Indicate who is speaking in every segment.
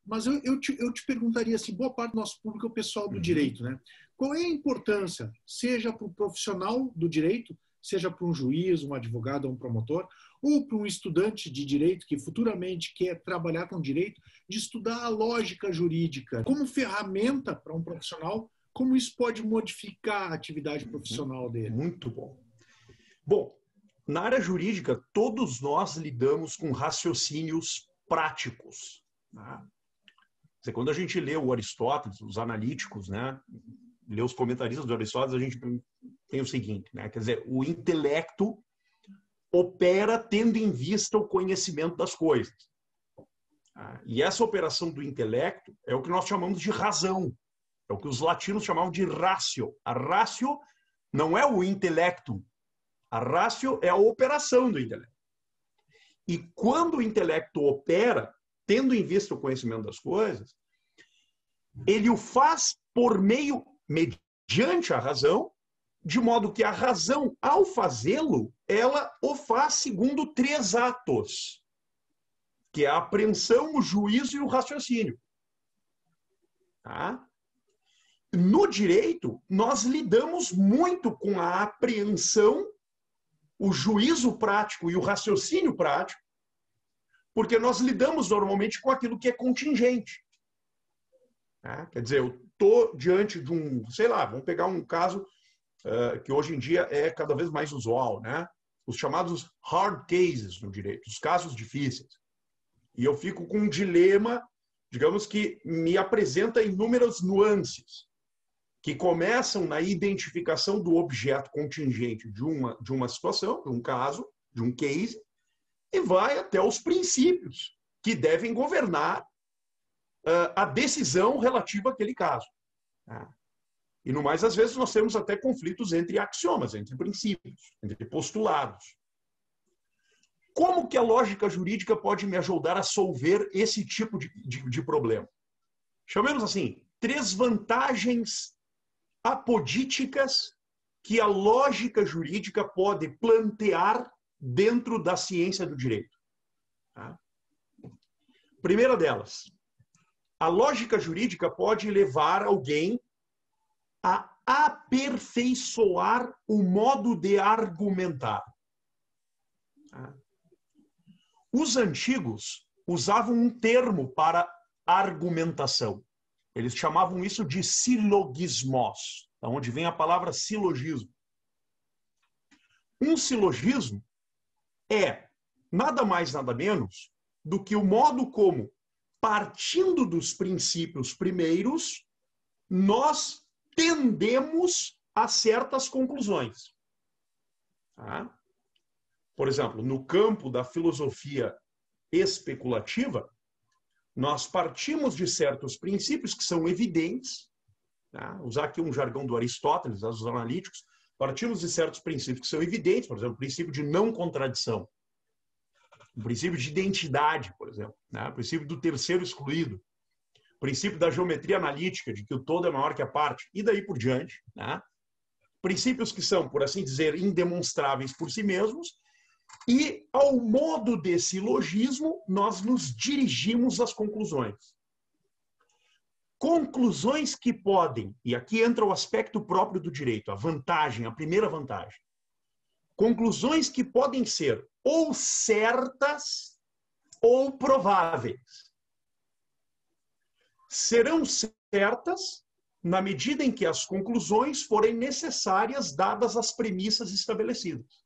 Speaker 1: Mas eu te perguntaria assim, boa parte do nosso público é o pessoal do direito, né? Qual é a importância, seja para o profissional do direito, seja para um juiz, um advogado ou um promotor, ou para um estudante de direito que futuramente quer trabalhar com direito, de estudar a lógica jurídica como ferramenta para um profissional, como isso pode modificar a atividade profissional dele?
Speaker 2: Muito bom. Bom, na área jurídica, todos nós lidamos com raciocínios práticos. Né? Quando a gente lê o Aristóteles, os analíticos, né, lê os comentaristas do Aristóteles, a gente tem o seguinte, né, quer dizer, o intelecto opera tendo em vista o conhecimento das coisas. E essa operação do intelecto é o que nós chamamos de razão, é o que os latinos chamavam de ratio. A ratio não é o intelecto, a ratio é a operação do intelecto. E quando o intelecto opera, tendo em vista o conhecimento das coisas, ele o faz mediante a razão, de modo que a razão, ao fazê-lo, ela o faz segundo 3 atos, que é a apreensão, o juízo e o raciocínio. Tá? No direito, nós lidamos muito com a apreensão, o juízo prático e o raciocínio prático, porque nós lidamos normalmente com aquilo que é contingente. Quer dizer, eu estou diante de um, sei lá, vamos pegar um caso que hoje em dia é cada vez mais usual, né? Os chamados hard cases no direito, os casos difíceis. E eu fico com um dilema, digamos que me apresenta inúmeras nuances, que começam na identificação do objeto contingente de uma situação, de um caso, de um case, e vai até os princípios que devem governar a decisão relativa àquele caso. E, no mais, às vezes, nós temos até conflitos entre axiomas, entre princípios, entre postulados. Como que a lógica jurídica pode me ajudar a solver esse tipo de problema? Chamemos assim, 3 vantagens apodíticas que a lógica jurídica pode plantear dentro da ciência do direito. Primeira delas, a lógica jurídica pode levar alguém a aperfeiçoar o modo de argumentar. Os antigos usavam um termo para argumentação. Eles chamavam isso de silogismos, da onde vem a palavra silogismo. Um silogismo é nada mais, nada menos do que o modo como, partindo dos princípios primeiros, nós tendemos a certas conclusões. Por exemplo, no campo da filosofia especulativa, nós partimos de certos princípios que são evidentes, usar aqui um jargão do Aristóteles, dos analíticos, partimos de certos princípios que são evidentes, por exemplo, o princípio de não contradição, o princípio de identidade, por exemplo, o princípio do terceiro excluído, o princípio da geometria analítica, de que o todo é maior que a parte, e daí por diante. Princípios que são, por assim dizer, indemonstráveis por si mesmos, e, ao modo desse silogismo, nós nos dirigimos às conclusões. Conclusões que podem, e aqui entra o aspecto próprio do direito, a vantagem, a primeira vantagem. Conclusões que podem ser ou certas ou prováveis. Serão certas na medida em que as conclusões forem necessárias dadas as premissas estabelecidas.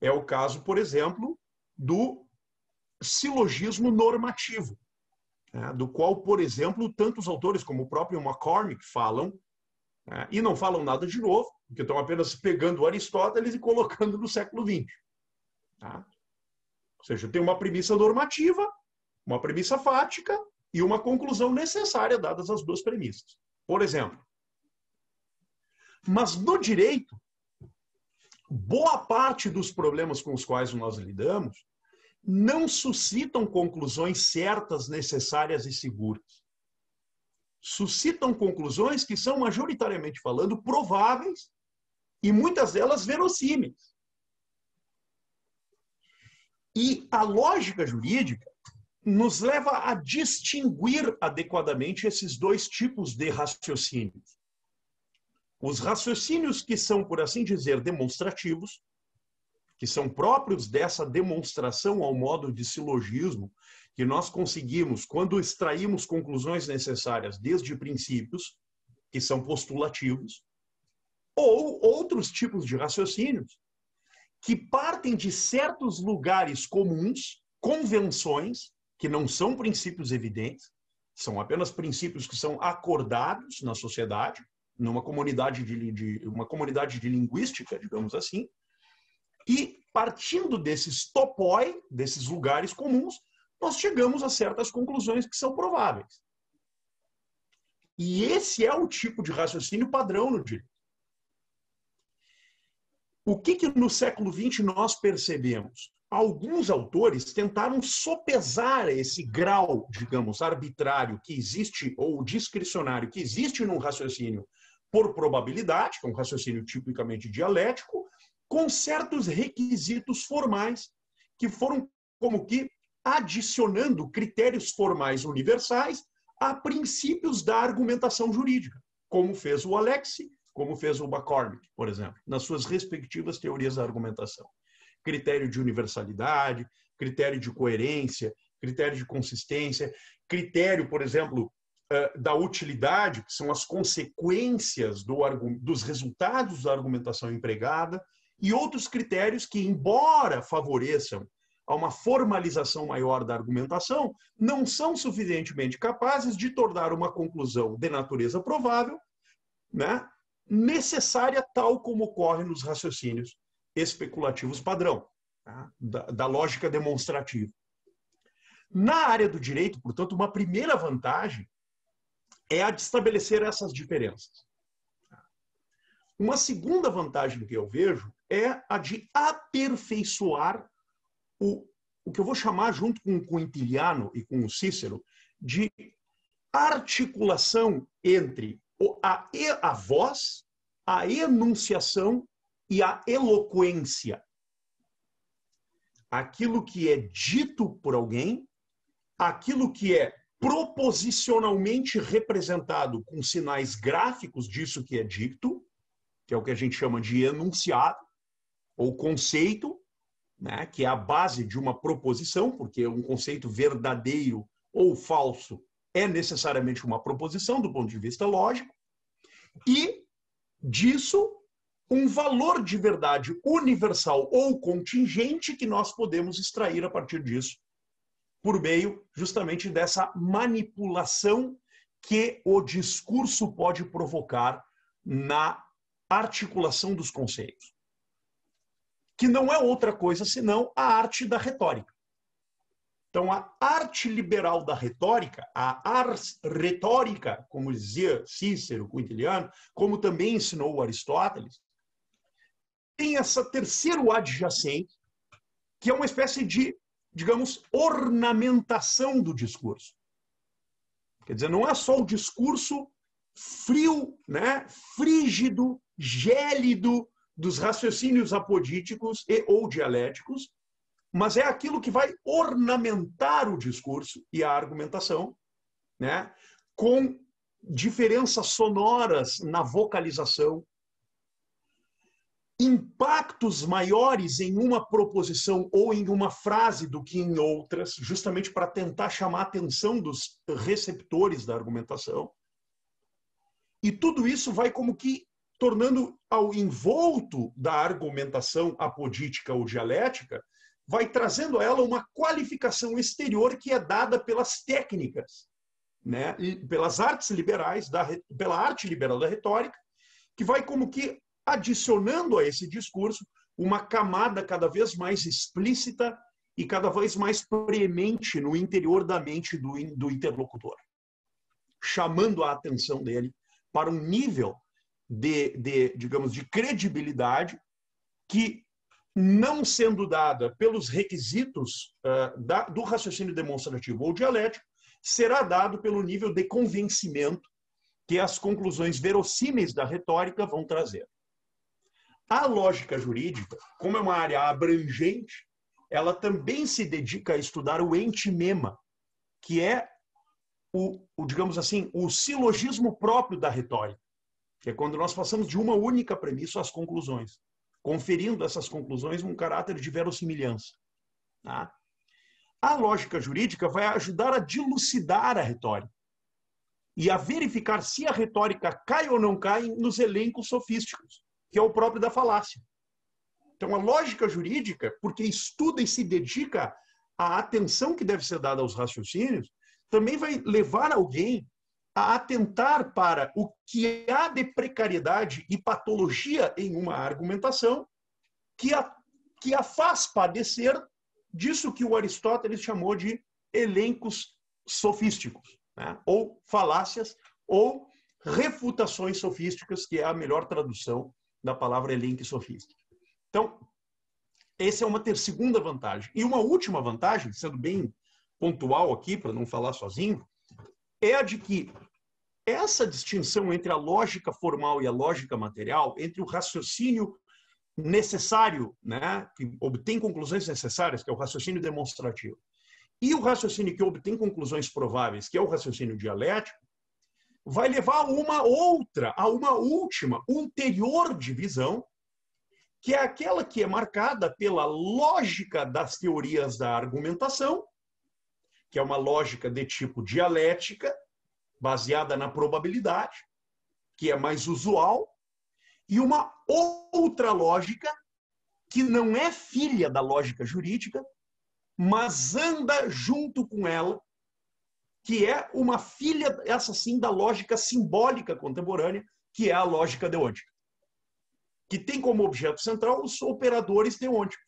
Speaker 2: É o caso, por exemplo, do silogismo normativo, do qual, por exemplo, tantos autores como o próprio McCormick falam, e não falam nada de novo, porque estão apenas pegando Aristóteles e colocando no século XX. Ou seja, tem uma premissa normativa, uma premissa fática e uma conclusão necessária dadas as 2 premissas. Por exemplo. Mas no direito, boa parte dos problemas com os quais nós lidamos não suscitam conclusões certas, necessárias e seguras. Suscitam conclusões que são, majoritariamente falando, prováveis e muitas delas verossímeis. E a lógica jurídica, nos leva a distinguir adequadamente esses dois tipos de raciocínios. Os raciocínios que são, por assim dizer, demonstrativos, que são próprios dessa demonstração ao modo de silogismo, que nós conseguimos quando extraímos conclusões necessárias desde princípios, que são postulativos, ou outros tipos de raciocínios, que partem de certos lugares comuns, convenções, que não são princípios evidentes, são apenas princípios que são acordados na sociedade, numa comunidade uma comunidade de linguística, digamos assim, e partindo desses topoi, desses lugares comuns, nós chegamos a certas conclusões que são prováveis. E esse é o tipo de raciocínio padrão no direito. O que no século XX nós percebemos? Alguns autores tentaram sopesar esse grau, digamos, arbitrário que existe, ou discricionário que existe num raciocínio por probabilidade, que é um raciocínio tipicamente dialético, com certos requisitos formais, que foram como que adicionando critérios formais universais a princípios da argumentação jurídica, como fez o Alexis, como fez o McCormick, por exemplo, nas suas respectivas teorias da argumentação. Critério de universalidade, critério de coerência, critério de consistência, critério, por exemplo, da utilidade, que são as consequências dos resultados da argumentação empregada, e outros critérios que, embora favoreçam a uma formalização maior da argumentação, não são suficientemente capazes de tornar uma conclusão de natureza provável, né, necessária tal como ocorre nos raciocínios especulativos padrão, tá, da lógica demonstrativa. Na área do direito, portanto, uma primeira vantagem é a de estabelecer essas diferenças. Uma segunda vantagem que eu vejo é a de aperfeiçoar o que eu vou chamar, junto com o Quintiliano e com o Cícero, de articulação entre a voz, a enunciação e a eloquência. Aquilo que é dito por alguém, aquilo que é proposicionalmente representado com sinais gráficos disso que é dito, que é o que a gente chama de enunciado, ou conceito, né, que é a base de uma proposição, porque um conceito verdadeiro ou falso é necessariamente uma proposição do ponto de vista lógico, e disso um valor de verdade universal ou contingente que nós podemos extrair a partir disso, por meio justamente dessa manipulação que o discurso pode provocar na articulação dos conceitos, que não é outra coisa senão a arte da retórica. Então, a arte liberal da retórica, a ars retórica, como dizia Cícero, Quintiliano, como também ensinou o Aristóteles, tem essa terceiro adjacente, que é uma espécie de, digamos, ornamentação do discurso. Quer dizer, não é só o discurso frio, né, frígido, gélido dos raciocínios apodíticos e ou dialéticos, mas é aquilo que vai ornamentar o discurso e a argumentação, né, com diferenças sonoras na vocalização, impactos maiores em uma proposição ou em uma frase do que em outras, justamente para tentar chamar a atenção dos receptores da argumentação. E tudo isso vai como que tornando ao envolto da argumentação apodítica ou dialética, vai trazendo a ela uma qualificação exterior que é dada pelas técnicas, né? E pelas artes liberais, pela arte liberal da retórica, que vai como que adicionando a esse discurso uma camada cada vez mais explícita e cada vez mais premente no interior da mente do interlocutor, chamando a atenção dele para um nível digamos, de credibilidade que, não sendo dada pelos requisitos do raciocínio demonstrativo ou dialético, será dado pelo nível de convencimento que as conclusões verossímeis da retórica vão trazer. A lógica jurídica, como é uma área abrangente, ela também se dedica a estudar o entimema, que é digamos assim, o silogismo próprio da retórica, que é quando nós passamos de uma única premissa às conclusões, conferindo a essas conclusões um caráter de verossimilhança. Tá? A lógica jurídica vai ajudar a dilucidar a retórica e a verificar se a retórica cai ou não cai nos elencos sofísticos, que é o próprio da falácia. Então, a lógica jurídica, porque estuda e se dedica à atenção que deve ser dada aos raciocínios, também vai levar alguém a atentar para o que há de precariedade e patologia em uma argumentação que a faz padecer disso que o Aristóteles chamou de elencos sofísticos, né? Ou falácias, ou refutações sofísticas, que é a melhor tradução da palavra elenco sofístico. Então, essa é uma segunda vantagem. E uma última vantagem, sendo bem pontual aqui, para não falar sozinho, é a de que essa distinção entre a lógica formal e a lógica material, entre o raciocínio necessário, né, que obtém conclusões necessárias, que é o raciocínio demonstrativo, e o raciocínio que obtém conclusões prováveis, que é o raciocínio dialético, vai levar a uma última, ulterior divisão, que é aquela que é marcada pela lógica das teorias da argumentação, que é uma lógica de tipo dialética, baseada na probabilidade, que é mais usual, e uma outra lógica que não é filha da lógica jurídica, mas anda junto com ela, que é uma filha, essa sim, da lógica simbólica contemporânea, que é a lógica deôntica, que tem como objeto central os operadores deônticos.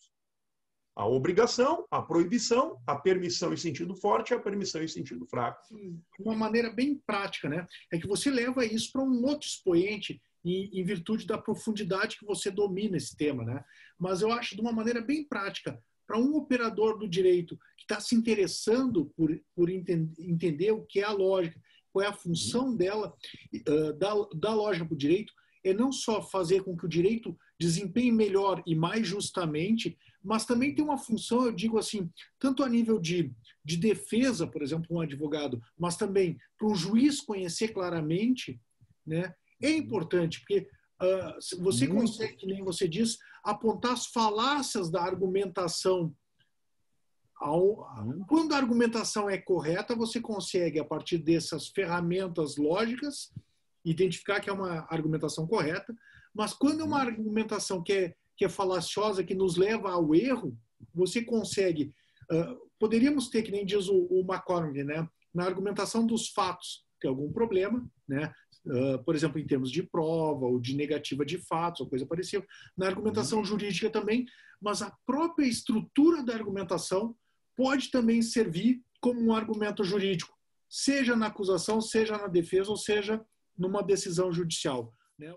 Speaker 2: A obrigação, a proibição, a permissão em sentido forte e a permissão em sentido fraco.
Speaker 1: De uma maneira bem prática, né? É que você leva isso para um outro expoente em virtude da profundidade que você domina esse tema, né? Mas eu acho de uma maneira bem prática, para um operador do direito que está se interessando por entender o que é a lógica, qual é a função dela, da lógica para o direito, é não só fazer com que o direito desempenhe melhor e mais justamente, mas também tem uma função, eu digo assim, tanto a nível de defesa, por exemplo, um advogado, mas também para um juiz conhecer claramente, né? É importante, porque você consegue, que nem você diz, apontar as falácias da argumentação. Quando a argumentação é correta, você consegue, a partir dessas ferramentas lógicas, identificar que é uma argumentação correta, mas quando é uma argumentação que é falaciosa, que nos leva ao erro, você consegue... poderíamos ter, que nem diz o McCormick, né? Na argumentação dos fatos, tem algum problema, né? Por exemplo, em termos de prova ou de negativa de fatos, ou coisa parecida. Na argumentação jurídica também, mas a própria estrutura da argumentação pode também servir como um argumento jurídico, seja na acusação, seja na defesa, ou seja numa decisão judicial, né?